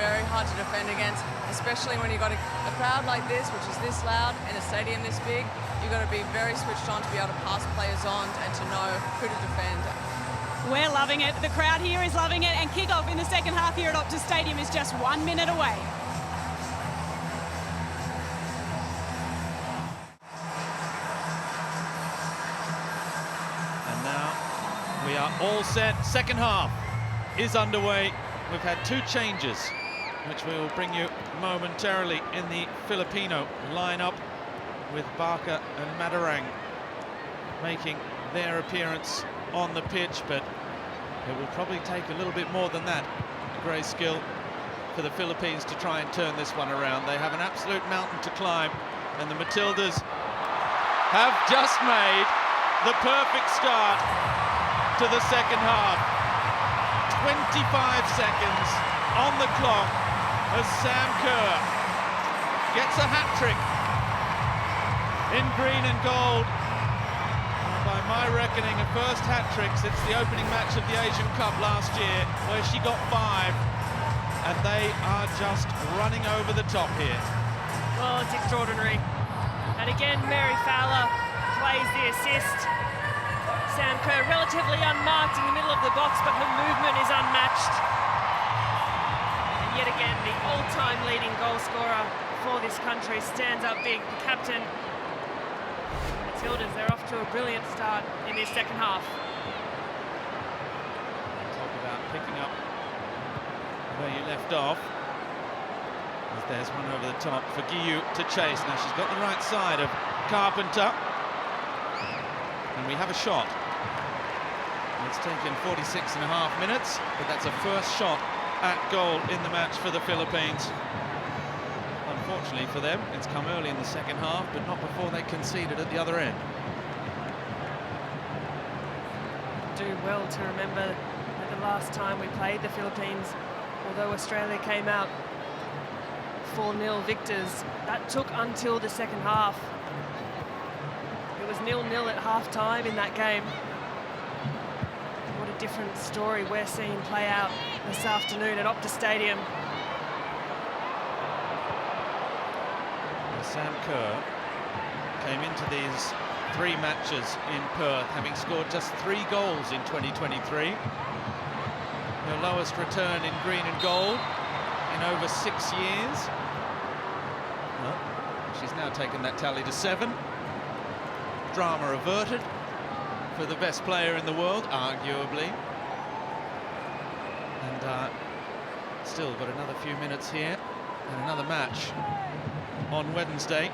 very hard to defend against, especially when you've got a crowd like this, which is this loud, and a stadium this big. You've got to be very switched on to be able to pass players on and to know who to defend. We're loving it. The crowd here is loving it, and kickoff in the second half here at Optus Stadium is just 1 minute away. And now we are all set. Second half is underway. We've had 2 changes, which we will bring you momentarily in the Filipino lineup, with Barker and Madarang making their appearance on the pitch, but it will probably take a little bit more than that grey skill for the Philippines to try and turn this one around. They have an absolute mountain to climb, and the Matildas have just made the perfect start to the second half. 25 seconds on the clock as Sam Kerr gets a hat-trick in green and gold. By my reckoning, a first hat-trick since the opening match of the Asian Cup last year, where she got 5, and they are just running over the top here. Well, it's extraordinary. And again, Mary Fowler plays the assist. Sam Kerr relatively unmarked in the middle of the box, but her movement is unmatched. And yet again, the all-time leading goal scorer for this country stands up big, the captain. Matildas, they're off to a brilliant start in this second half. Talk about picking up where you left off. As there's one over the top for Guiu to chase. Now she's got the right side of Carpenter. And we have a shot. It's taken 46.5 minutes, but that's a first shot at goal in the match for the Philippines. Unfortunately for them, it's come early in the second half, but not before they conceded at the other end. Do well to remember that the last time we played the Philippines, although Australia came out 4-0 victors, that took until the second half. It was 0-0 at half-time in that game. What a different story we're seeing play out this afternoon at Optus Stadium. Sam Kerr came into these 3 matches in Perth, having scored just 3 goals in 2023. Her lowest return in green and gold in over 6 years. Well, she's now taken that tally to 7. Drama averted for the best player in the world, arguably. And still got another few minutes here and another match on Wednesday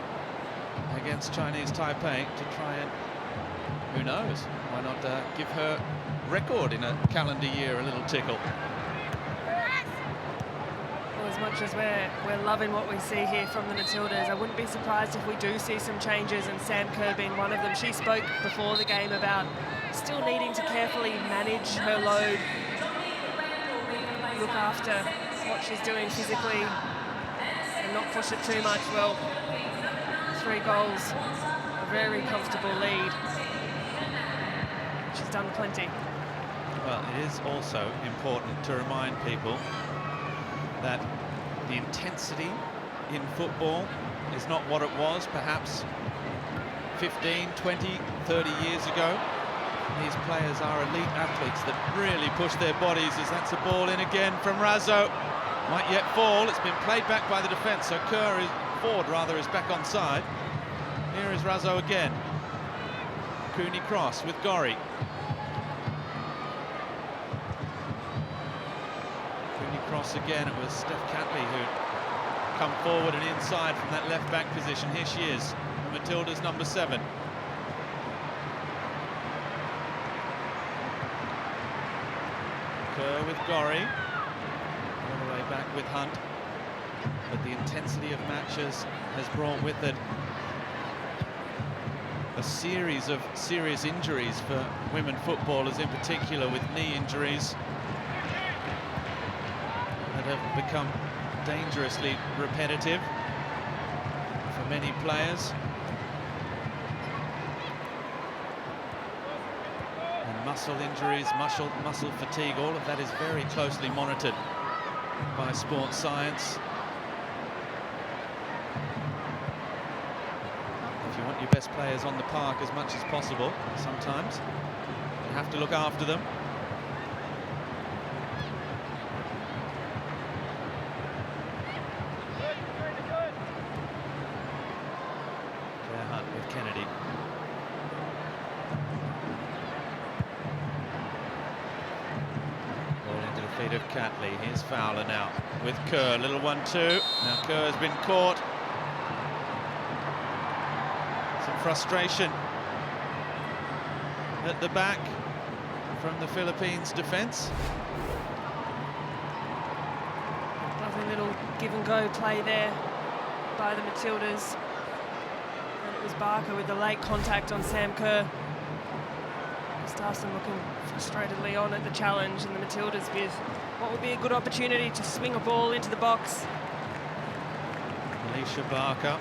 against Chinese Taipei to try and, who knows, why not give her record in a calendar year a little tickle. Well, as much as we're loving what we see here from the Matildas, I wouldn't be surprised if we do see some changes, and Sam Kerr being one of them. She spoke before the game about still needing to carefully manage her load, look after what she's doing physically, and not push it too much. Well, 3 goals, a very comfortable lead. She's done plenty. Well, it is also important to remind people that the intensity in football is not what it was perhaps 15, 20, 30 years ago. These players are elite athletes that really push their bodies, as that's a ball in again from Razzo. Might yet fall. It's been played back by the defence, so Kerr is forward, rather, is back on side. Here is Razzo again. Cooney cross with Gorry. Cooney cross again. It was Steph Catley who'd come forward and inside from that left back position. Here she is, Matilda's number 7. Kerr with Gorry. All the way back with Hunt. But the intensity of matches has brought with it a series of serious injuries for women footballers, in particular with knee injuries that have become dangerously repetitive for many players. And muscle injuries, muscle fatigue, all of that is very closely monitored by sports science. If you want your best players on the park as much as possible, sometimes you have to look after them. With Kennedy. Ball into the feet of Catley. Here's Fowler now with Kerr. Little 1-2. Now Kerr has been caught. Some frustration at the back from the Philippines defence. Lovely little give and go play there by the Matildas. It was Barker with the late contact on Sam Kerr. Starson looking frustratedly on at the challenge, and the Matildas with what would be a good opportunity to swing a ball into the box. Alicia Barker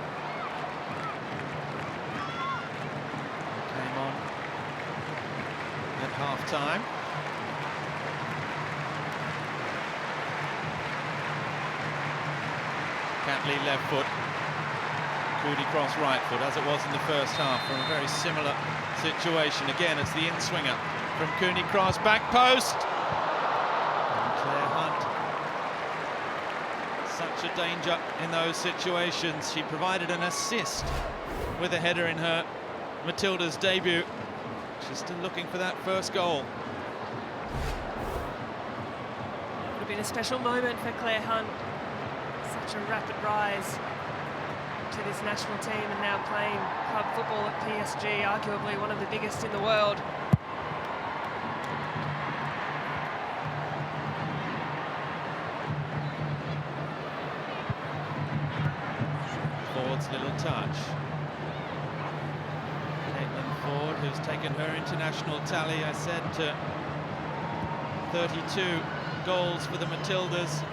came on at half-time. Catley left foot. Cooney cross right foot, as it was in the first half, from a very similar situation. Again, it's the in-swinger from Cooney cross, back post. And Claire Hunt, such a danger in those situations. She provided an assist with a header in her Matilda's debut. She's still looking for that first goal. It would have been a special moment for Claire Hunt. Such a rapid rise to this national team, and now playing club football at PSG, arguably one of the biggest in the world. Ford's little touch. Caitlin Ford, who's taken her international tally, I said, to 32 goals for the Matildas.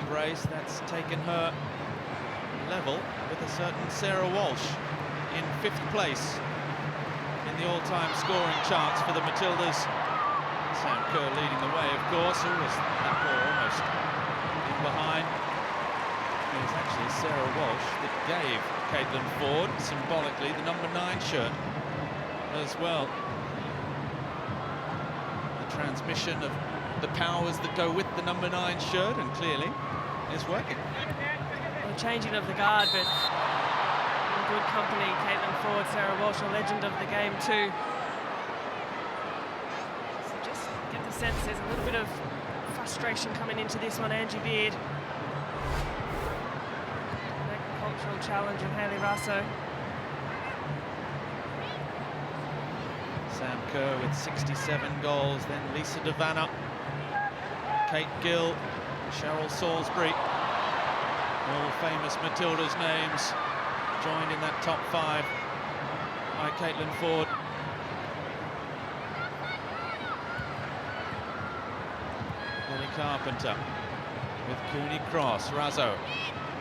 Brace, that's taken her level with a certain Sarah Walsh in 5th place in the all-time scoring charts for the Matildas. Sam Kerr leading the way, of course. That ball almost in behind. It was actually Sarah Walsh that gave Caitlin Ford, symbolically, the number 9 shirt as well. The transmission of the powers that go with the number 9 shirt, and clearly is working. Well, changing of the guard, but in good company. Caitlin Ford, Sarah Walsh, a legend of the game too. So just get the sense there's a little bit of frustration coming into this one. Angie Beard. Agricultural challenge of Hayley Raso. Sam Kerr with 67 goals, then Lisa Devanna, Kate Gill, Cheryl Salisbury, all famous Matildas names joined in that top 5 by Caitlin Ford. Ellie Carpenter with Cooney cross, Raso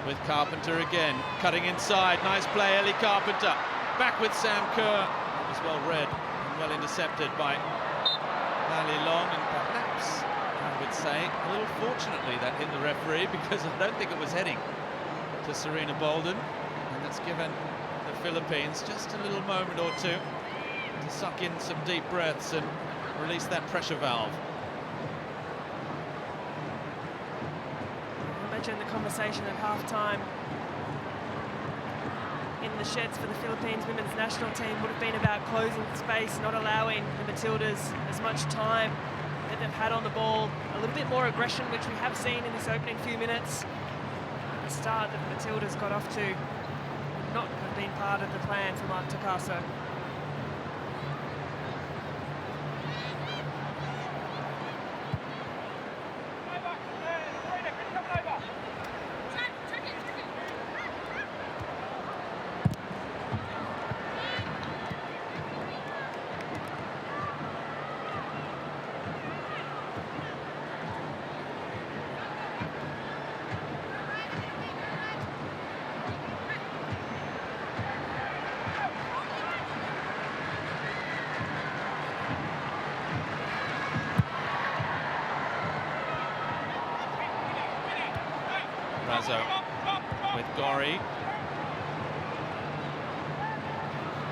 with Carpenter again, cutting inside, nice play, Ellie Carpenter, back with Sam Kerr. It was well read and well intercepted by Ali Long, and perhaps I would say a little fortunately that hit the referee, because I don't think it was heading to Serena Bolden, and that's given the Philippines just a little moment or two to suck in some deep breaths and release that pressure valve. Imagine the conversation at half-time in the sheds for the Philippines women's national team would have been about closing space, not allowing the Matildas as much time that they've had on the ball, a little bit more aggression, which we have seen in this opening few minutes. At the start that the Matildas got off to not have been part of the plan for Mark Takaso. Alonso with Gorry.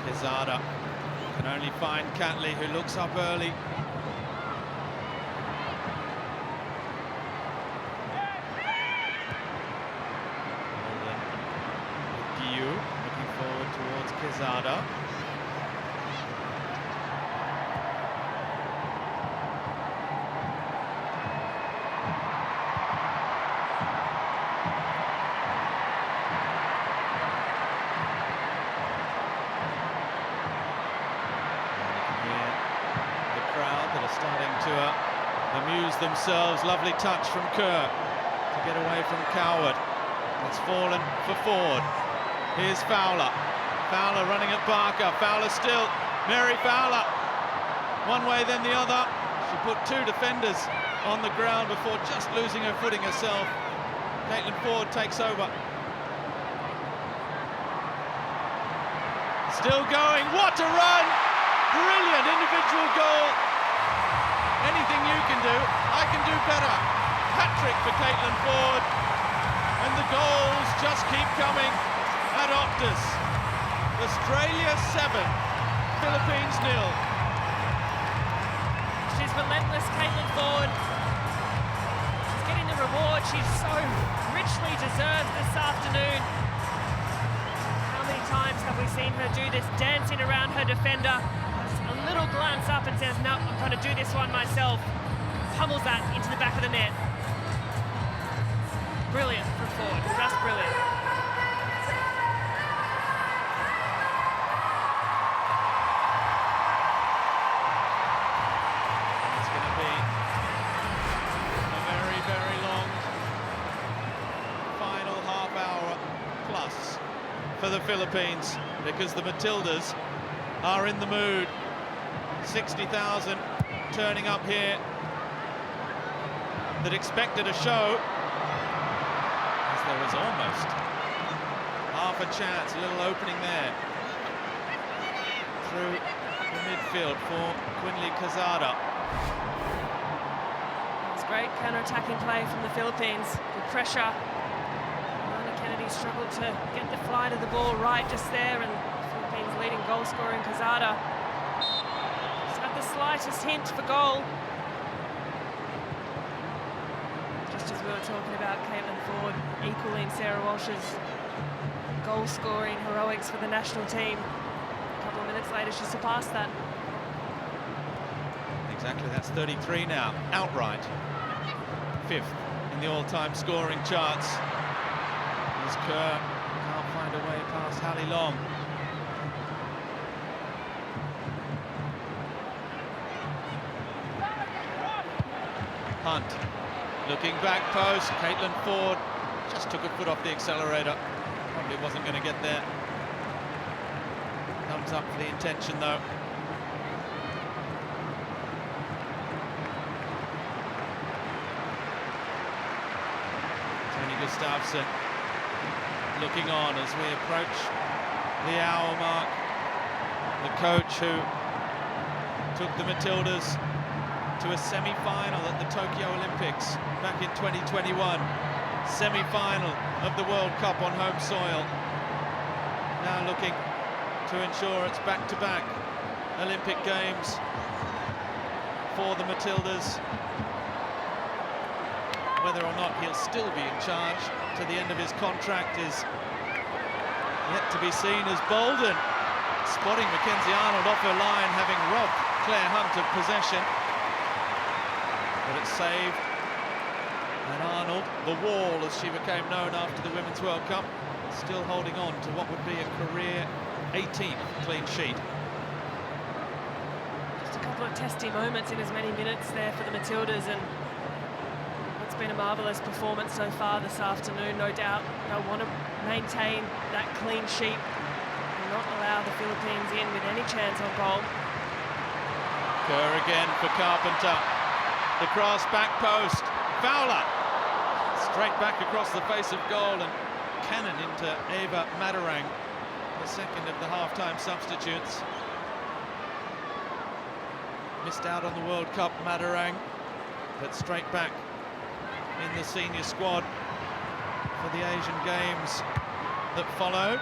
Quezada can only find Catley, who looks up early. With Guiu looking forward towards Quezada. Starting to amuse themselves. Lovely touch from Kerr to get away from Coward. It's fallen for Ford. Here's Fowler. Fowler running at Barker. Fowler still. Mary Fowler. One way, then the other. She put two defenders on the ground before just losing her footing herself. Caitlin Ford takes over. Still going. What a run! Brilliant individual goal. Anything you can do, I can do better. Hat-trick for Caitlin Ford. And the goals just keep coming at Optus. Australia 7, Philippines 0. She's relentless, Caitlin Ford. She's getting the reward she so richly deserves this afternoon. How many times have we seen her do this, dancing around her defender? A little glance up and says, no, I'm going to do this one myself. Pummels that into the back of the net. Brilliant from Ford, just brilliant. It's going to be a very, very long final half hour plus for the Philippines, because the Matildas are in the mood. 60,000 turning up here that expected a show, as there was almost half a chance, a little opening there through the midfield for Quinley Quezada. It's great counter-attacking play from the Philippines. Good pressure. Lana Kennedy struggled to get the flight of the ball right just there, and the Philippines leading goal scorer in Quezada. The slightest hint for goal. Just as we were talking about Caitlin Ford equaling Sarah Walsh's goal-scoring heroics for the national team. A couple of minutes later, she surpassed that. Exactly, that's 33 now, outright. 5th in the all-time scoring charts. As Kerr can't find a way past Hallie Long. Hunt, looking back post. Caitlin Ford just took her foot off the accelerator. Probably wasn't going to get there. Thumbs up for the intention, though. Tony Gustafsson looking on as we approach the hour mark. The coach who took the Matildas to a semi-final at the Tokyo Olympics back in 2021. Semi-final of the World Cup on home soil. Now looking to ensure it's back-to-back Olympic Games for the Matildas. Whether or not he'll still be in charge to the end of his contract is yet to be seen, as Bolden spotting Mackenzie Arnold off her line, having robbed Claire Hunt of possession. But it's saved, and Arnold, the Wall as she became known after the Women's World Cup, still holding on to what would be a career 18th clean sheet. Just a couple of testy moments in as many minutes there for the Matildas, and it's been a marvellous performance so far this afternoon, no doubt. They'll want to maintain that clean sheet and not allow the Philippines in with any chance on goal. Kerr again for Carpenter. The cross, back post, Fowler, straight back across the face of goal, and cannon into Eva Madarang, the second of the half-time substitutes. Missed out on the World Cup, Madarang, but straight back in the senior squad for for the Asian Games that followed.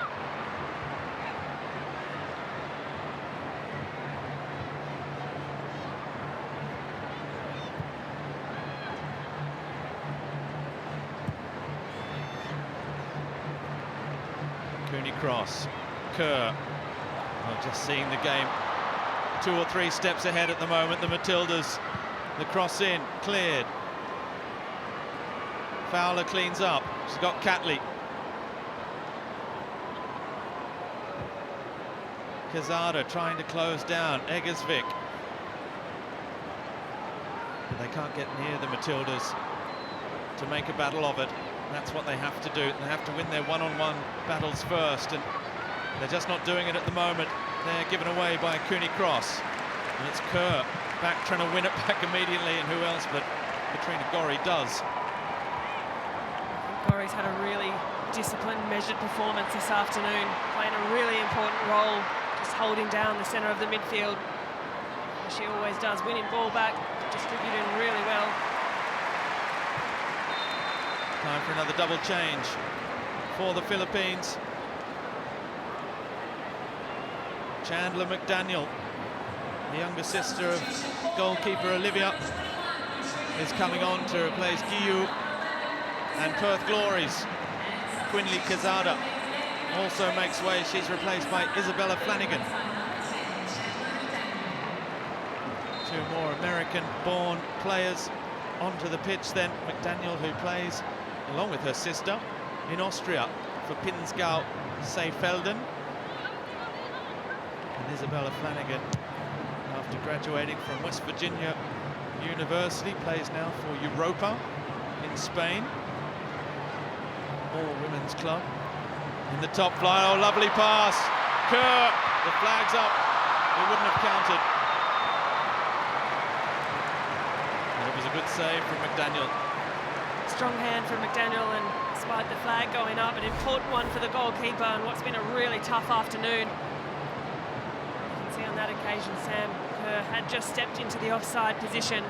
Cross, Kerr, well, just seeing the game 2 or 3 steps ahead at the moment. The Matildas, the cross in, cleared. Fowler cleans up, she's got Catley. Quezada trying to close down, Eggersvik. But they can't get near the Matildas to make a battle of it. That's what they have to do. They have to win their one-on-one battles first, and they're just not doing it at the moment. They're given away by Cooney Cross, and it's Kerr back trying to win it back immediately, and who else but Katrina Gorry does. Gorry's had a really disciplined, measured performance this afternoon, playing a really important role, just holding down the centre of the midfield, as she always does, winning ball back, distributing really well. Time for another double change for the Philippines. Chandler McDaniel, the younger sister of goalkeeper Olivia, is coming on to replace Giyu. And Perth Glories, Quinley Quezada also makes way. She's replaced by Isabella Flanagan. 2 more American-born players onto the pitch then. McDaniel, who plays along with her sister in Austria for Pinzgau Seefelden. And Isabella Flanagan, after graduating from West Virginia University, plays now for Europa in Spain. All women's club. In the top flight, oh, lovely pass. Kerr, the flag's up. It wouldn't have counted. And it was a good save from McDaniel. Strong hand from McDaniel, and despite the flag going up, an important one for the goalkeeper and what's been a really tough afternoon. You can see on that occasion Sam Kerr had just stepped into the offside position.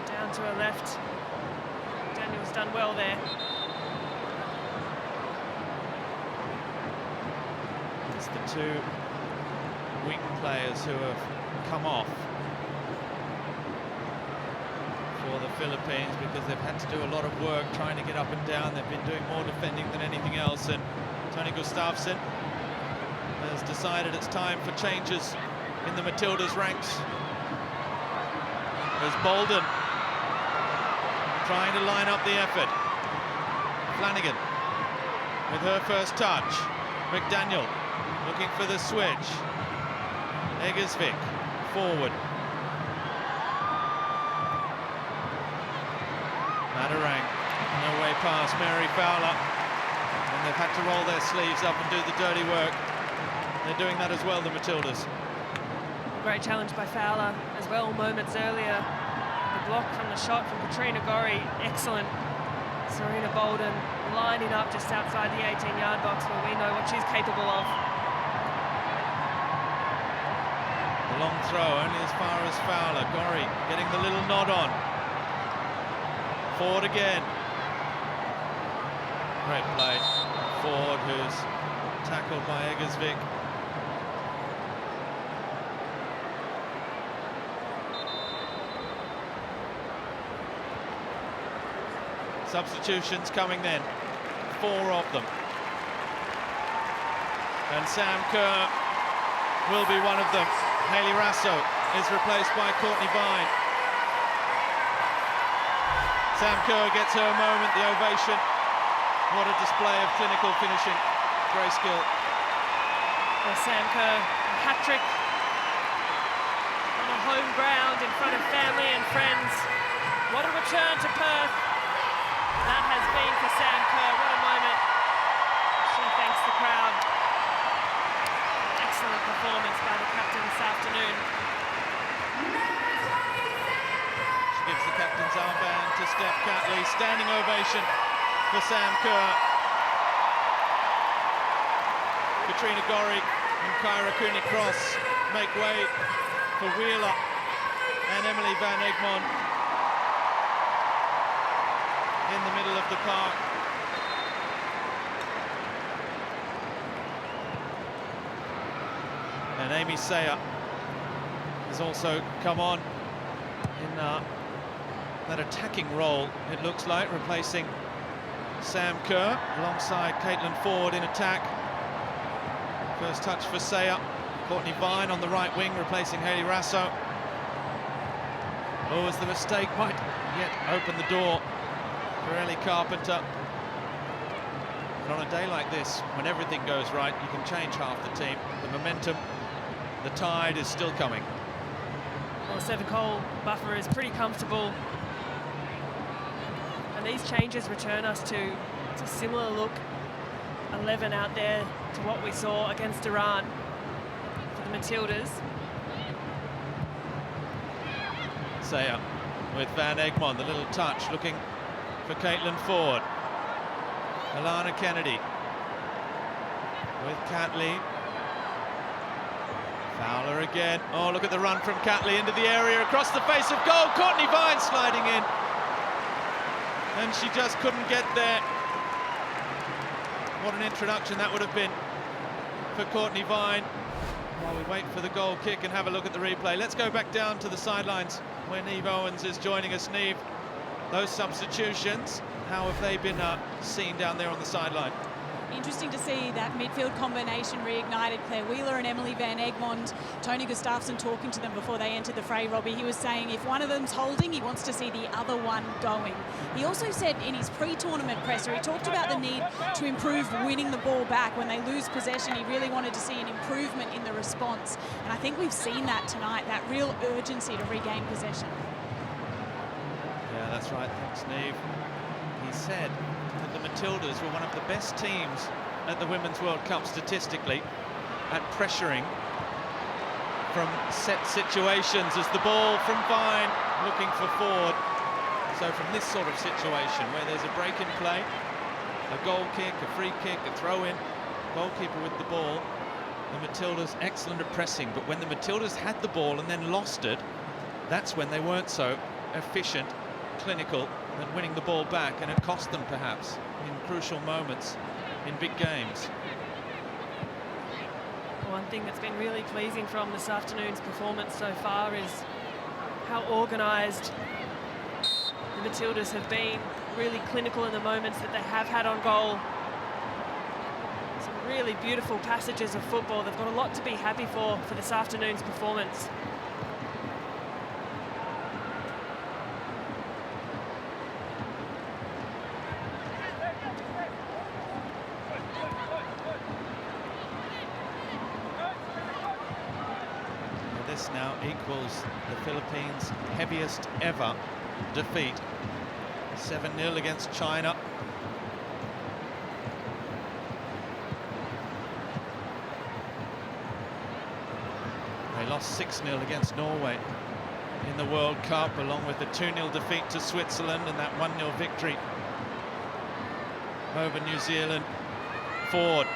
Down to her left. McDaniel's done well there. It's the 2 wing players who have come off for the Philippines because they've had to do a lot of work trying to get up and down. They've been doing more defending than anything else, and Tony Gustafsson has decided it's time for changes in the Matildas ranks. There's Bolden trying to line up the effort. Flanagan with her first touch. McDaniel looking for the switch. Eggersvik forward. Madarang, no way past Mary Fowler, and they've had to roll their sleeves up and do the dirty work. They're doing that as well, the Matildas. Great challenge by Fowler as well moments earlier. The block from the shot from Katrina Gorry, excellent. Serena Bolden lining up just outside the 18-yard box where we know what she's capable of. The long throw only as far as Fowler. Gorry getting the little nod on. Ford again. Great play. Ford, who's tackled by Eggersvik. Substitutions coming then. 4 of them. And Sam Kerr will be one of them. Hayley Rasso is replaced by Courtney Vine. Sam Kerr gets her moment, the ovation. What a display of clinical finishing. Great skill. Well, Sam Kerr, a hat-trick on a home ground in front of family and friends. What a return to Perth that has been for Sam Kerr. What a moment. She thanks the crowd. Excellent performance by the captain this afternoon. Gives the captain's armband to Steph Catley. Standing ovation for Sam Kerr. Katrina Gorry and Kyra Cooney Cross make way for Wheeler and Emily Van Egmond in the middle of the park. And Amy Sayer has also come on in that attacking role, it looks like, replacing Sam Kerr alongside Caitlin Ford in attack. First touch for Sayer. Courtney Vine on the right wing, replacing Hayley Rasso. Oh, as the mistake might yet open the door for Ellie Carpenter. But on a day like this, when everything goes right, you can change half the team. The momentum, the tide is still coming. Well, Seven Cole buffer is pretty comfortable. And these changes return us to a similar look 11 out there to what we saw against Iran for the Matildas. Sayer with Van Egmond, the little touch, looking for Caitlin Ford. Alana Kennedy with Catley. Fowler again. Oh, look at the run from Catley into the area, across the face of goal. Courtney Vine sliding in. And she just couldn't get there. What an introduction that would have been for Courtney Vine. While we wait for the goal kick and have a look at the replay, let's go back down to the sidelines where Niamh Owens is joining us. Niamh, those substitutions, how have they been seen down there on the sideline? Interesting to see that midfield combination reignited. Claire Wheeler and Emily Van Egmond. Tony Gustafsson talking to them before they entered the fray, Robbie. He was saying if one of them's holding, he wants to see the other one going. He also said in his pre-tournament presser, he talked about the need to improve winning the ball back. When they lose possession, he really wanted to see an improvement in the response. And I think we've seen that tonight, that real urgency to regain possession. Yeah, that's right. Thanks, Niamh. He said that the Matildas were one of the best teams at the Women's World Cup statistically at pressuring from set situations, as the ball from Vine looking for Ford. So from this sort of situation where there's a break in play, a goal kick, a free kick, a throw-in, goalkeeper with the ball, the Matildas excellent at pressing. But when the Matildas had the ball and then lost it, that's when they weren't so efficient, clinical at winning the ball back, and it cost them perhaps in crucial moments in big games. One thing that's been really pleasing from this afternoon's performance so far is how organised the Matildas have been, really clinical in the moments that they have had on goal. Some really beautiful passages of football. They've got a lot to be happy for this afternoon's performance. This now equals the Philippines' heaviest ever defeat. 7-0 against China. They lost 6-0 against Norway in the World Cup, along with the 2-0 defeat to Switzerland and that 1-0 victory over New Zealand. Ford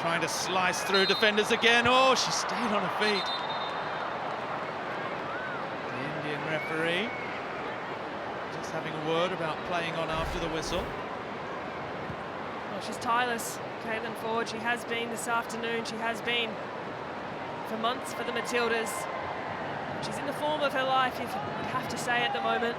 trying to slice through defenders again. Oh, she stayed on her feet. Referee just having a word about playing on after the whistle. Well, she's tireless, Caitlin Ford. She has been this afternoon. She has been for months for the Matildas. She's in the form of her life, you'd have to say, at the moment.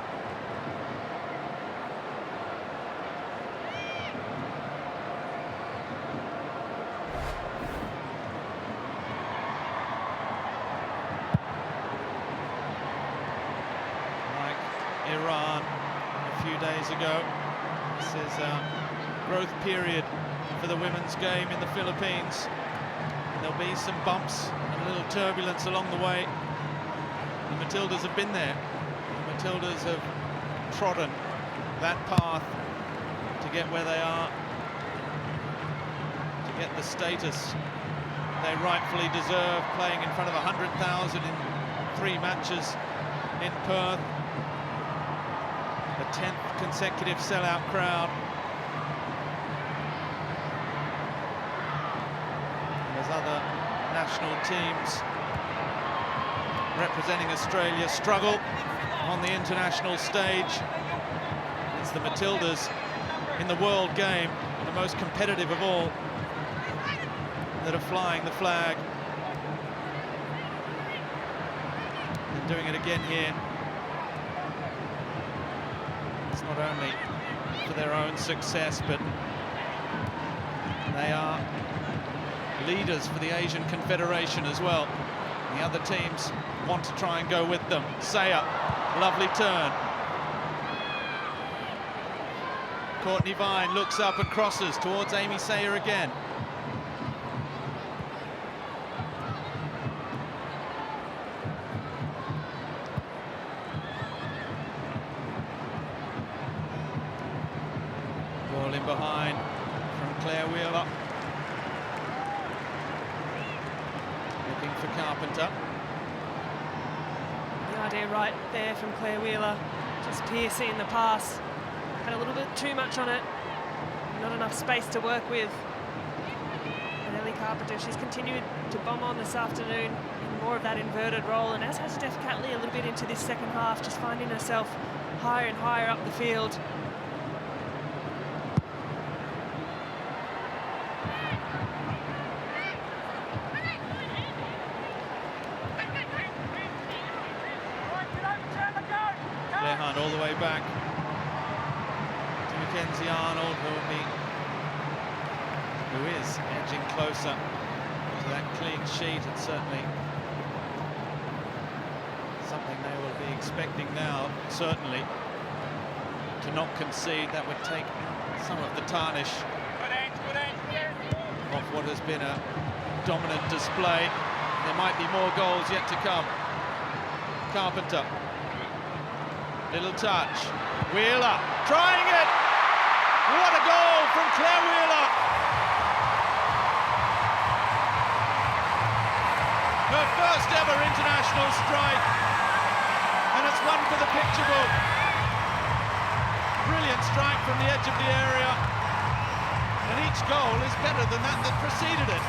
Iran a few days ago. This is a growth period for the women's game in the Philippines. There'll be some bumps and a little turbulence along the way. The Matildas have been there. The Matildas have trodden that path to get where they are, to get the status they rightfully deserve, playing in front of 100,000 in 3 matches in Perth. The 10th consecutive sellout crowd. As other national teams representing Australia struggle on the international stage, it's the Matildas in the world game, the most competitive of all, that are flying the flag doing it again here. It's not only for their own success, but they are leaders for the Asian Confederation as well. The other teams want to try and go with them. Saya, lovely turn. Courtney Vine looks up and crosses towards Amy Sayer again. Ball in behind from Claire Wheeler. Looking for Carpenter. The idea right there from Claire Wheeler, just piercing the pass. Had a little bit too much on it, not enough space to work with. And Ellie Carpenter, she's continued to bomb on this afternoon in more of that inverted role, and as has Steph Catley a little bit into this second half, just finding herself higher and higher up the field. Claire Hunt all the way back. Mackenzie Arnold, who is edging closer to that clean sheet. It's certainly something they will be expecting now, certainly, to not concede. That would take some of the tarnish off what has been a dominant display. There might be more goals yet to come. Carpenter, little touch. Wheeler trying it. What a goal from Claire Wheeler! Her first ever international strike, and it's one for the picture book. Brilliant strike from the edge of the area, and each goal is better than that preceded it.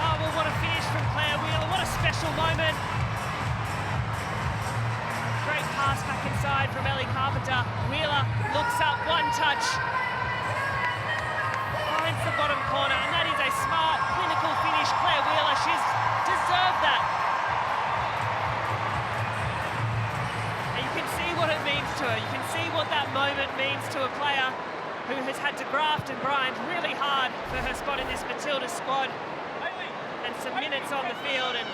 Oh, well, what a finish from Claire Wheeler. What a special moment. Great pass back inside from Ellie Carpenter. Wheeler looks up, one touch. Finds the bottom corner, and that is a smart, clinical finish. Claire Wheeler, she's deserved that. And you can see what it means to her. You can see what that moment means to a player who has had to graft and grind really hard for her spot in this Matildas squad. And some minutes on the field, and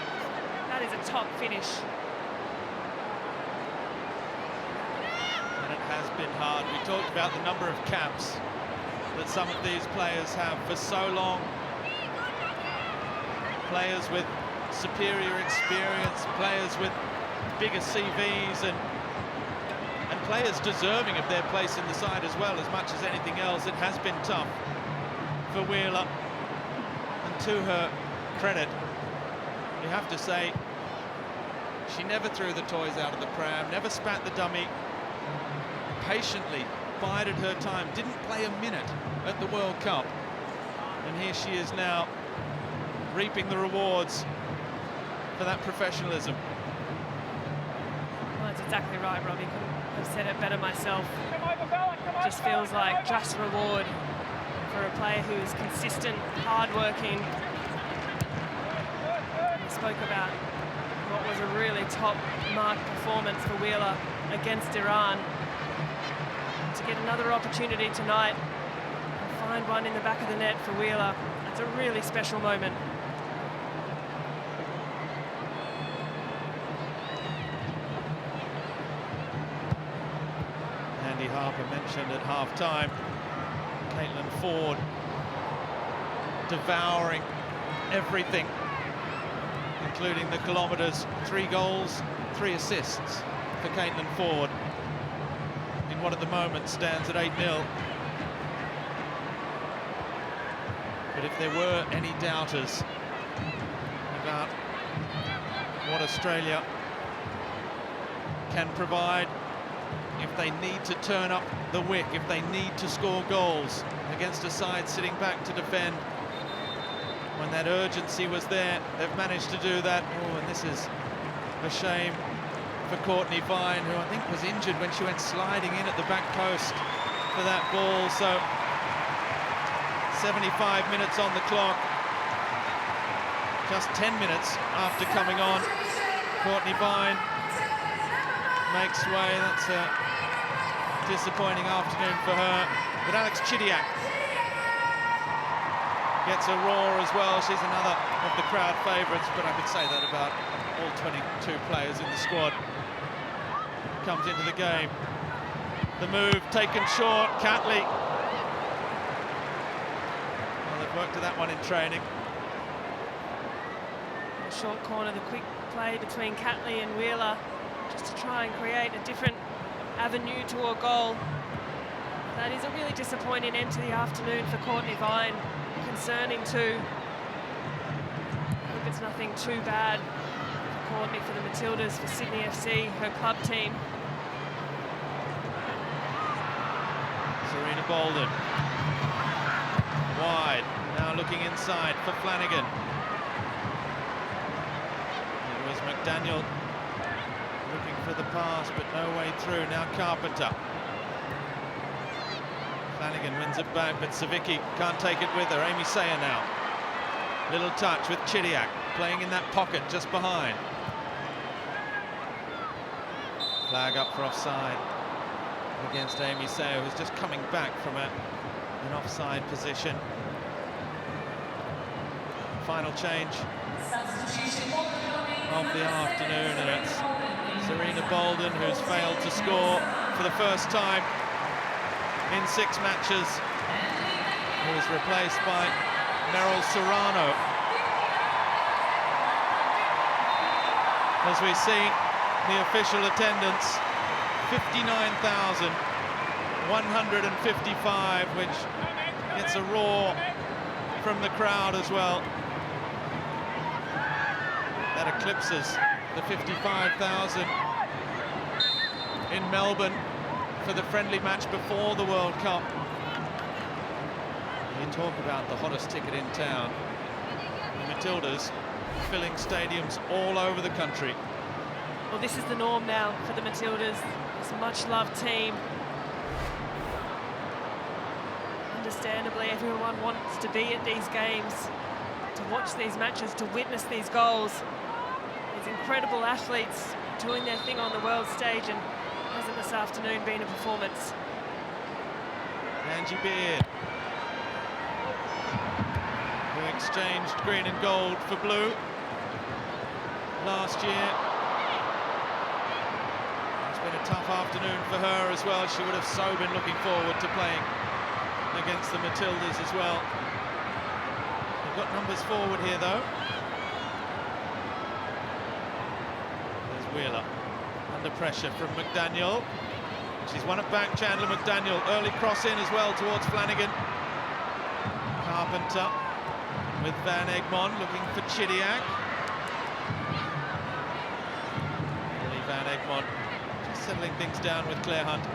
that is a top finish. Has been hard. We talked about the number of caps that some of these players have for so long. Players with superior experience, players with bigger CVs, and players deserving of their place in the side as well. As much as anything else, it has been tough for Wheeler, and to her credit, you have to say she never threw the toys out of the pram, never spat the dummy, patiently bided her time, didn't play a minute at the World Cup, and here she is now reaping the rewards for that professionalism. Well, that's exactly right, Robbie. Couldn't have said it better myself. It just feels like just reward for a player who is consistent, hard-working. We spoke about what was a really top-marked performance for Wheeler against Iran. To get another opportunity tonight and find one in the back of the net for Wheeler, it's a really special moment. Andy Harper mentioned at half-time, Caitlin Ford devouring everything, including the kilometres. 3 goals, 3 assists for Caitlin Ford. In what at the moment stands at 8-0. But if there were any doubters about what Australia can provide, if they need to turn up the wick, if they need to score goals against a side sitting back to defend, when that urgency was there, they've managed to do that. Oh, and this is a shame for Courtney Vine, who I think was injured when she went sliding in at the back post for that ball. So 75 minutes on the clock, just 10 minutes after coming on, Courtney Vine makes way. That's a disappointing afternoon for her. But Alex Chidiac gets a roar as well. She's another of the crowd favourites, but I could say that about all 22 players in the squad. Comes into the game. The move taken short. Catley. Well, they've worked to that one in training. The short corner, the quick play between Catley and Wheeler, just to try and create a different avenue to a goal. That is a really disappointing end to the afternoon for Courtney Vine. Concerning too. Hope it's nothing too bad for Courtney, for the Matildas, for Sydney FC, her club team. Serena Bolden. Wide. Now looking inside for Flanagan. It was McDaniel looking for the pass, but no way through. Now Carpenter. Flanagan wins it back, but Savicki can't take it with her. Amy Sayer now. Little touch with Chidiac, playing in that pocket just behind. Flag up for offside against Amy Sayer, who's just coming back from an offside position. Final change of the afternoon, and it's Serena Bolden, who's failed to score for the first time in 6 matches, who was replaced by Meryl Serrano. As we see the official attendance, 59,155, which gets a roar from the crowd as well. That eclipses the 55,000 in Melbourne for the friendly match before the World Cup. You talk about the hottest ticket in town. The Matildas filling stadiums all over the country. Well, this is the norm now for the Matildas. It's a much-loved team. Understandably, everyone wants to be at these games, to watch these matches, to witness these goals. These incredible athletes doing their thing on the world stage, and hasn't this afternoon been a performance? Angie Beard, who exchanged green and gold for blue last year. It's been a tough afternoon for her as well. She would have so been looking forward to playing against the Matildas as well. They've got numbers forward here though. There's Wheeler. Under pressure from McDaniel. She's won it back, Chandler McDaniel. Early cross in as well towards Flanagan. Carpenter with Van Egmond looking for Chidiac. Lily Van Egmond just settling things down with Claire Hunt.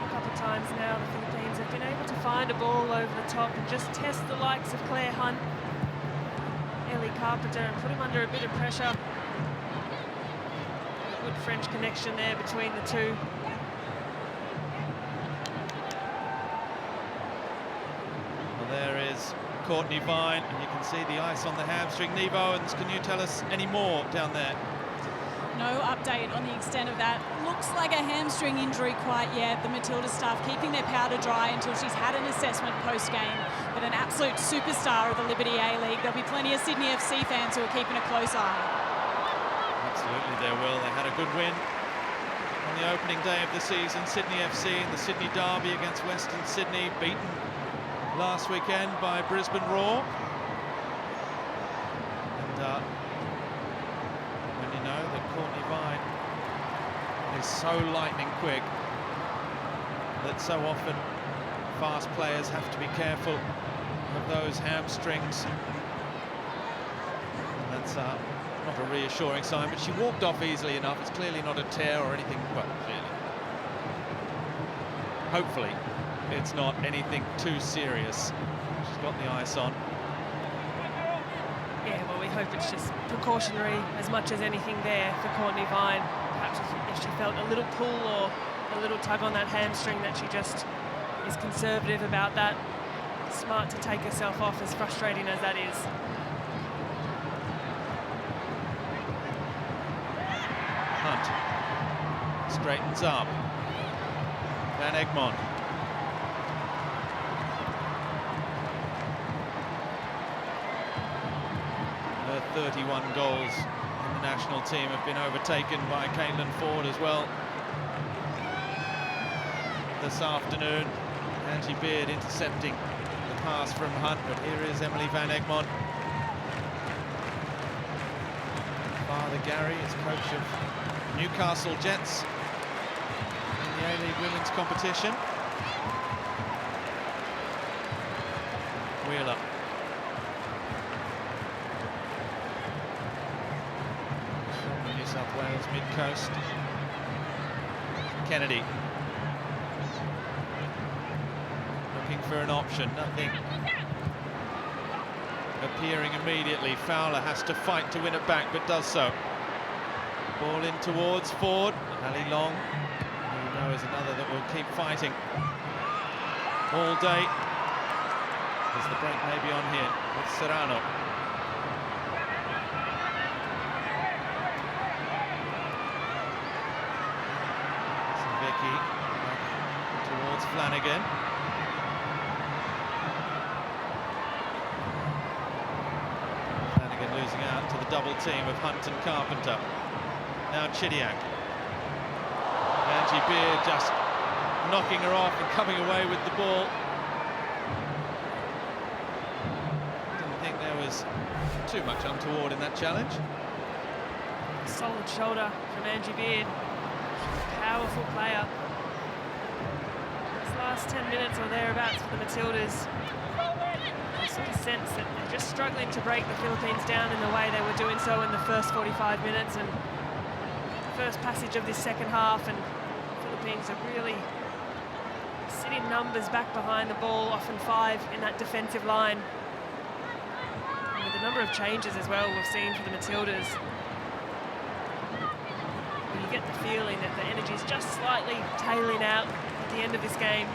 A couple of times now the Philippines have been able to find a ball over the top and just test the likes of Claire Hunt, Ellie Carpenter, and put him under a bit of pressure. Good French connection there between the two. Well, there is Courtney Vine, and you can see the ice on the hamstring. Neve Owens, can you tell us any more down there? No update on the extent of that. Looks like a hamstring injury quite yet. The Matilda staff keeping their powder dry until she's had an assessment post-game. But an absolute superstar of the Liberty A-League. There'll be plenty of Sydney FC fans who are keeping a close eye. Absolutely, they will. They had a good win on the opening day of the season. Sydney FC in the Sydney Derby against Western Sydney, beaten last weekend by Brisbane Roar. And when you know that Courtney Vine is so lightning quick, that so often fast players have to be careful of those hamstrings. And that's not a reassuring sign, but she walked off easily enough. It's clearly not a tear or anything, well, clearly. Hopefully, it's not anything too serious. She's got the ice on. Yeah, well, we hope it's just precautionary as much as anything there for Courtney Vine. Perhaps if she felt a little pull or a little tug on that hamstring, that she just is conservative about that. Smart to take herself off, as frustrating as that is. straightens up. Van Egmond. Her 31 goals in the national team have been overtaken by Caitlin Ford as well this afternoon. Angie Beard intercepting the pass from Hunt, but here is Emily Van Egmond. Father Gary is coach of Newcastle Jets in the A-League Women's competition. Wheeler. From the New South Wales mid-coast. Kennedy. Looking for an option, nothing appearing immediately. Fowler has to fight to win it back, but does so. Ball in towards Ford. Ali Long, who you know is another that will keep fighting all day. As the break may be on here with Serrano. Vicky towards Flanagan. Losing out to the double team of Hunt and Carpenter. Now Chidiac. Angie Beard just knocking her off and coming away with the ball. Didn't think there was too much untoward in that challenge. Solid shoulder from Angie Beard. She's a powerful player. This last 10 minutes or thereabouts for the Matildas, I sort of sense that they're just struggling to break the Philippines down in the way they were doing so in the first 45 minutes and first passage of this second half, and the Philippines are really sitting numbers back behind the ball, often 5 in that defensive line. And with the number of changes as well we've seen for the Matildas, you get the feeling that the energy is just slightly tailing out at the end of this game.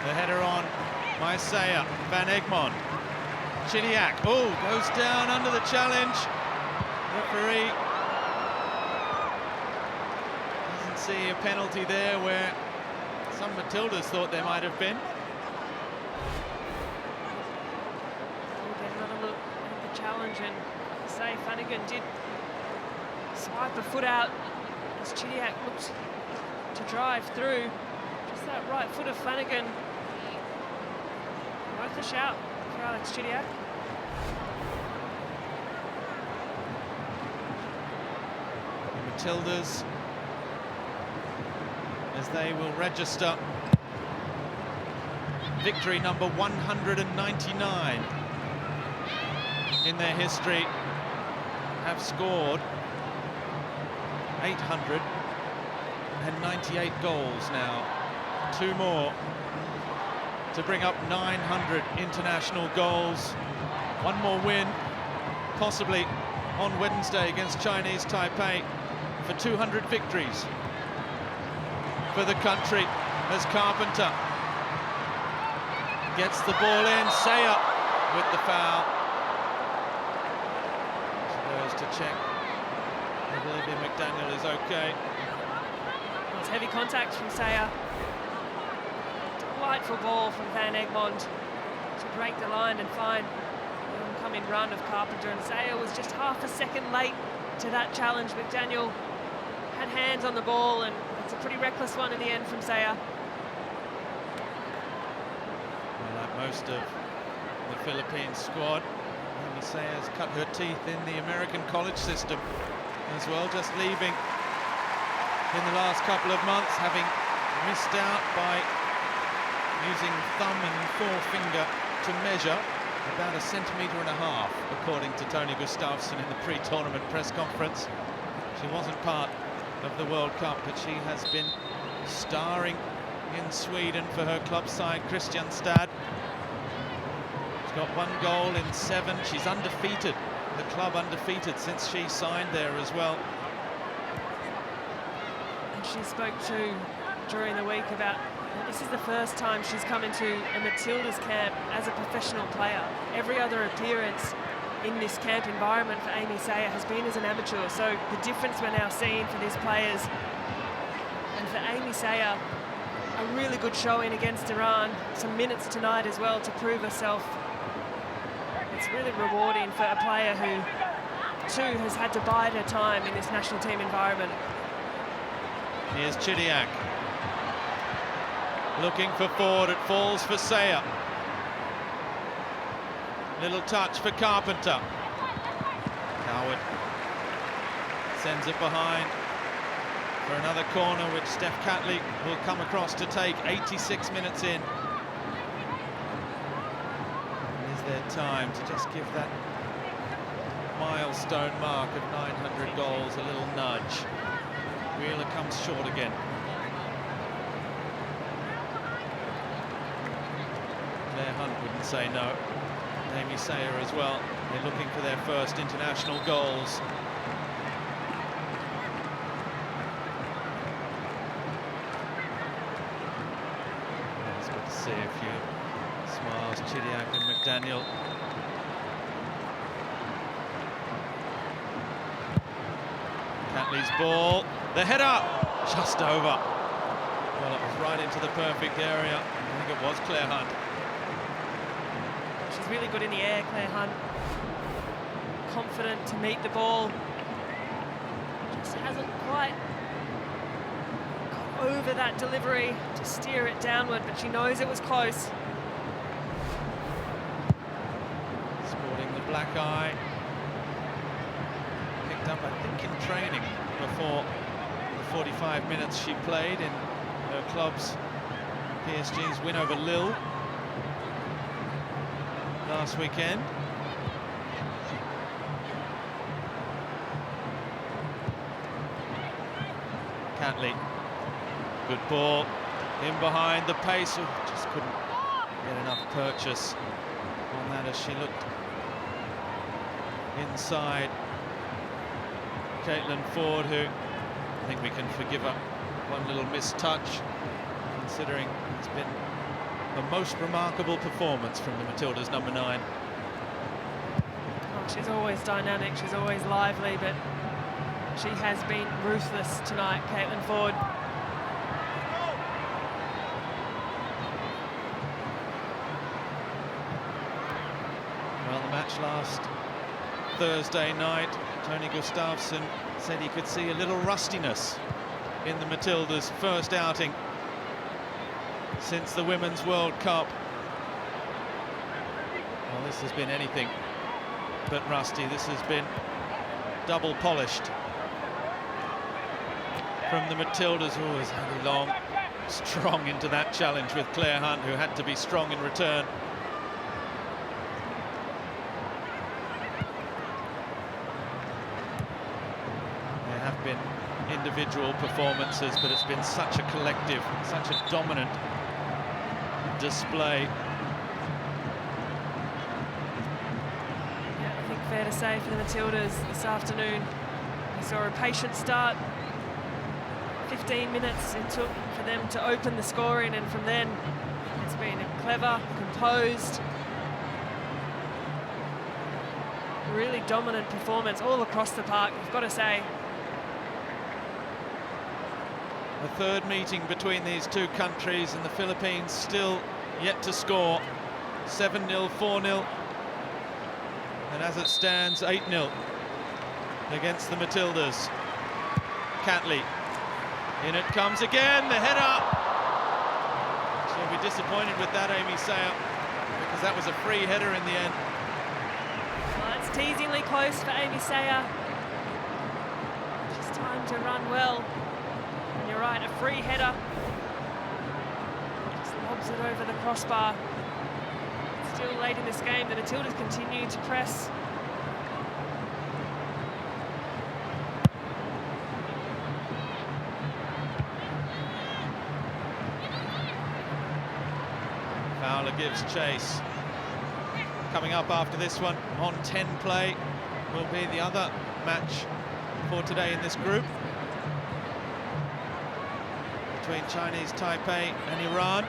The header on by Sayer. Van Egmond. Chidiac. Oh, goes down under the challenge. Referee doesn't see a penalty there where some Matildas thought there might have been. We'll get another look at the challenge, and say Flanagan did swipe a foot out as Chidiac looked to drive through. Just that right foot of Flanagan. Worth a shout for Alex Chidiac. The Matildas, as they will register victory number 199 in their history, have scored 898 goals now. 2 more to bring up 900 international goals. 1 more win, possibly on Wednesday against Chinese Taipei, for 200 victories for the country as Carpenter gets the ball in. Sayer with the foul. She goes to check if Olivia McDaniel is okay. Well, it's heavy contact from Sayer. Delightful ball from Van Egmond to break the line and find the oncoming run of Carpenter, and Sayer was just half a second late to that challenge. McDaniel had hands on the ball, and it's a pretty reckless one in the end from Sayer. Well, like most of the Philippines squad, Amy Sayer's cut her teeth in the American college system as well, just leaving in the last couple of months, having missed out by using thumb and forefinger to measure about 1.5 centimeters, according to Tony Gustafsson in the pre-tournament press conference. She wasn't part of the World Cup, but she has been starring in Sweden for her club side, Kristianstad. She's got 1 goal in 7. She's undefeated, the club undefeated since she signed there as well. And she spoke to during the week about this is the first time she's come into a Matildas camp as a professional player. Every other appearance in this camp environment for Amy Sayer has been as an amateur. So the difference we're now seeing for these players, and for Amy Sayer, a really good showing against Iran, some minutes tonight as well to prove herself. It's really rewarding for a player who, too, has had to bide her time in this national team environment. Here's Chidiac. Looking for forward, it falls for Sayer. Little touch for Carpenter. Coward sends it behind for another corner, which Steph Catley will come across to take. 86 minutes in. And is there time to just give that milestone mark of 900 goals a little nudge? Wheeler comes short again. Claire Hunt wouldn't say no. Amy Sayer as well. They're looking for their first international goals. It's good to see a few smiles. Chidiac and McDaniel. Catley's ball. The header! Just over. Well, it was right into the perfect area. I think it was Claire Hunt. She's really good in the air, Claire Hunt. Confident to meet the ball. Just hasn't quite got over that delivery to steer it downward, but she knows it was close. Sporting the black eye. Picked up, I think, in training before the 45 minutes she played in her club's PSG's win over Lille last weekend. Catley, good ball, in behind the pace, just couldn't get enough purchase on that as she looked inside. Caitlin Ford, who I think we can forgive her one little missed touch, considering it's been the most remarkable performance from the Matildas, number 9. Oh, she's always dynamic, she's always lively, but she has been ruthless tonight, Caitlin Ford. Well, the match last Thursday night, Tony Gustafsson said he could see a little rustiness in the Matildas' first outing since the Women's World Cup. Well, this has been anything but rusty. This has been double polished from the Matildas. Oh, it's Andy Long strong into that challenge with Claire Hunt, who had to be strong in return. There have been individual performances, but it's been such a collective, such a dominant display. Yeah, I think fair to say for the Matildas this afternoon, we saw a patient start. 15 minutes it took for them to open the scoring, and from then it's been a clever, composed, really dominant performance all across the park, you've got to say. A third meeting between these two countries, and the Philippines still yet to score. 7-0, 4-0, and as it stands, 8-0 against the Matildas. Catley, in it comes again, the header. She'll be disappointed with that, Amy Sayer, because that was a free header in the end. Well, it's teasingly close for Amy Sayer. Just time to run well. And you're right, a free header. Just lobs it over the crossbar. Still late in this game, the Matildas continue to press. Fowler gives chase. Coming up after this one on 10 play will be the other match for today in this group between Chinese Taipei and Iran.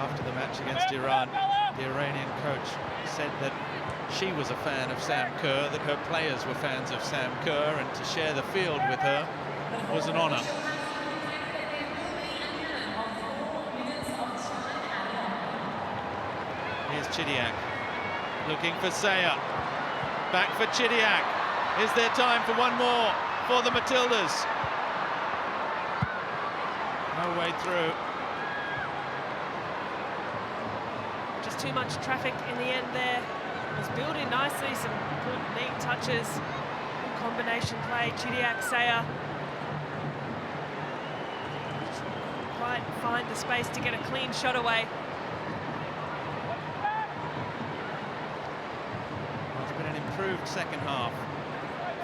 After the match against Iran, the Iranian coach said that she was a fan of Sam Kerr, that her players were fans of Sam Kerr, and to share the field with her was an honour. Here's Chidiac, looking for Saya. Back for Chidiac. Is there time for one more for the Matildas? No way through. Just too much traffic in the end there. It was building nicely, some good neat touches, combination play. Chidiac, Saya just couldn't quite find the space to get a clean shot away. Well, it's been an improved second half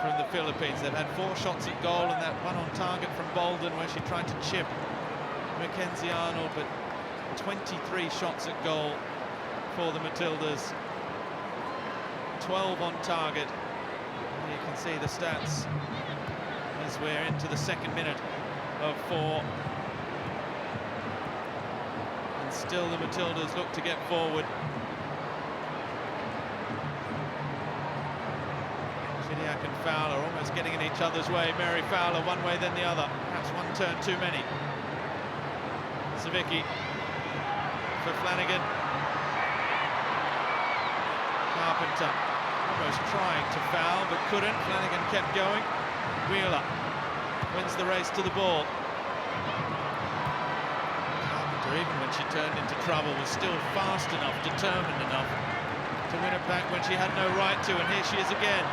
from the Philippines. They've had 4 shots at goal, and that one on target from Bolden where she tried to chip Mackenzie Arnold, but 23 shots at goal for the Matildas, 12 on target. And you can see the stats as we're into the second minute of 4. And still the Matildas look to get forward. Chidiac and Fowler almost getting in each other's way. Mary Fowler one way then the other. Perhaps one turn too many. Savicki for Flanagan. Carpenter almost trying to foul but couldn't. Flanagan kept going. Wheeler wins the race to the ball. Carpenter, even when she turned into trouble, was still fast enough, determined enough to win it back when she had no right to, and here she is again,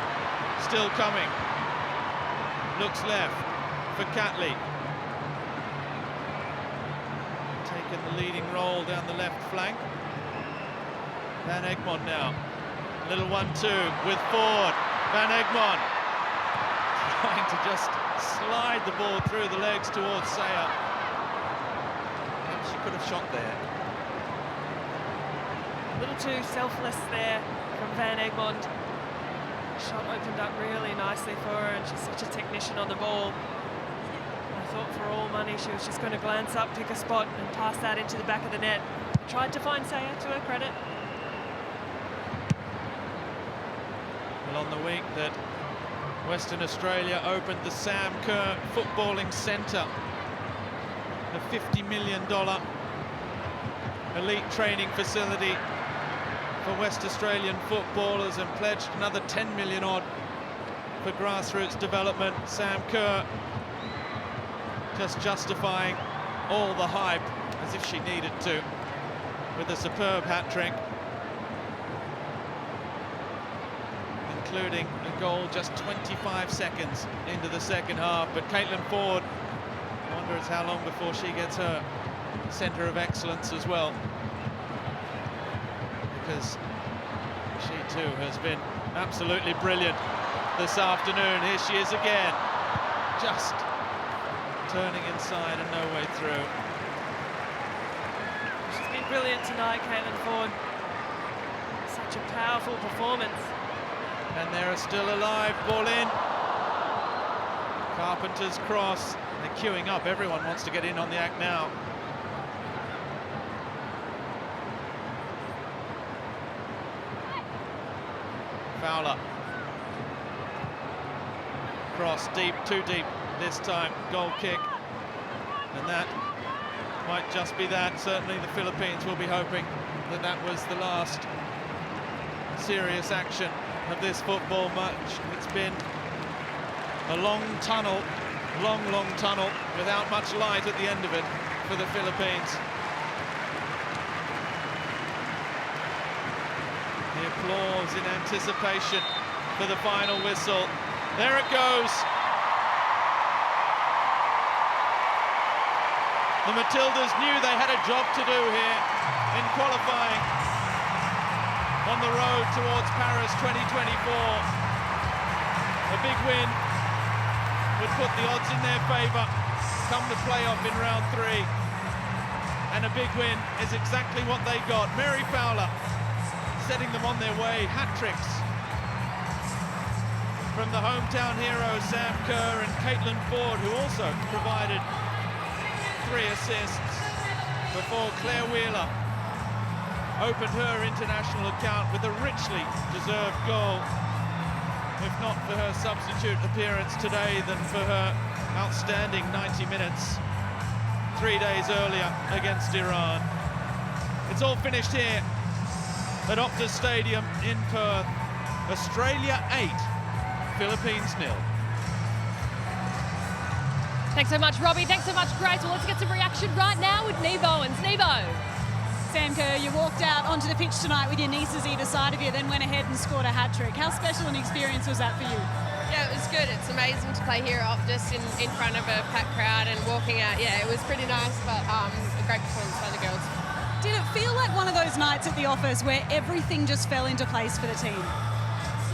still coming. Looks left for Catley. Taking the leading role down the left flank. Van Egmond now. Little 1-2 with Ford. Van Egmond trying to just slide the ball through the legs towards Saya. Perhaps she could have shot there. A little too selfless there from Van Egmond. Shot opened up really nicely for her, and she's such a technician on the ball. I thought for all money she was just going to glance up, pick a spot and pass that into the back of the net. Tried to find Saya, to her credit. On the week that Western Australia opened the Sam Kerr Footballing Centre, a $50 million elite training facility for West Australian footballers, and pledged another 10 million odd for grassroots development. Sam Kerr just justifying all the hype as if she needed to, with a superb hat-trick, including a goal just 25 seconds into the second half. But Caitlin Ford, I wonder it's how long before she gets her centre of excellence as well, because she too has been absolutely brilliant this afternoon. Here she is again, just turning inside and no way through. She's been brilliant tonight, Caitlin Ford. Such a powerful performance. And they're still alive, ball in. Carpenter's cross. They're queuing up, everyone wants to get in on the act now. Fowler. Cross deep, too deep this time, goal kick. And that might just be that. Certainly the Philippines will be hoping that that was the last serious action of this football match. It's been a long tunnel, long tunnel without much light at the end of it for the Philippines. The applause in anticipation for the final whistle. There it goes. The Matildas knew they had a job to do here in qualifying on the road towards Paris 2024. A big win would put the odds in their favour come the playoff in round 3. And a big win is exactly what they got. Mary Fowler setting them on their way. Hat-tricks from the hometown heroes Sam Kerr and Caitlin Ford, who also provided 3 assists, before Claire Wheeler opened her international account with a richly deserved goal. If not for her substitute appearance today, then for her outstanding 90 minutes 3 days earlier against Iran. It's all finished here at Optus Stadium in Perth. Australia 8, Philippines 0. Thanks so much, Robbie. Thanks so much, Grace. Well, let's get some reaction right now with Neve Owens. Nevo. Sam Kerr, you walked out onto the pitch tonight with your nieces either side of you, then went ahead and scored a hat-trick. How special an experience was that for you? Yeah, it was good. It's amazing to play here at Optus in front of a packed crowd and walking out. Yeah, it was pretty nice, but a great performance by the girls. Did it feel like one of those nights at the office where everything just fell into place for the team?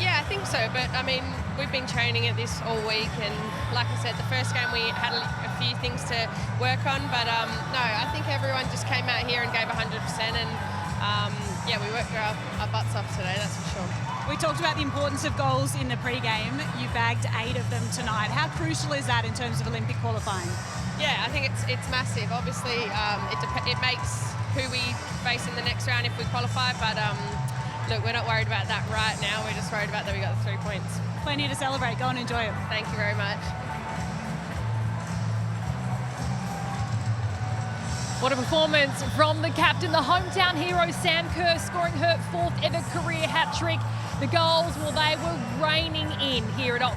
Yeah, I think so, but I mean, we've been training at this all week, and like I said, the first game we had a few things to work on, but no, I think everyone just came out here and gave 100%, and yeah, we worked our butts off today, that's for sure. We talked about the importance of goals in the pre-game. You bagged 8 of them tonight. How crucial is that in terms of Olympic qualifying? Yeah, I think it's massive. Obviously, it makes who we face in the next round if we qualify, but look, we're not worried about that right now. We're just worried about that we got the 3 points. Plenty to celebrate. Go and enjoy it. Thank you very much. What a performance from the captain, the hometown hero, Sam Kerr, scoring her 4th ever career hat-trick. The goals, well, they were raining in here at Optus.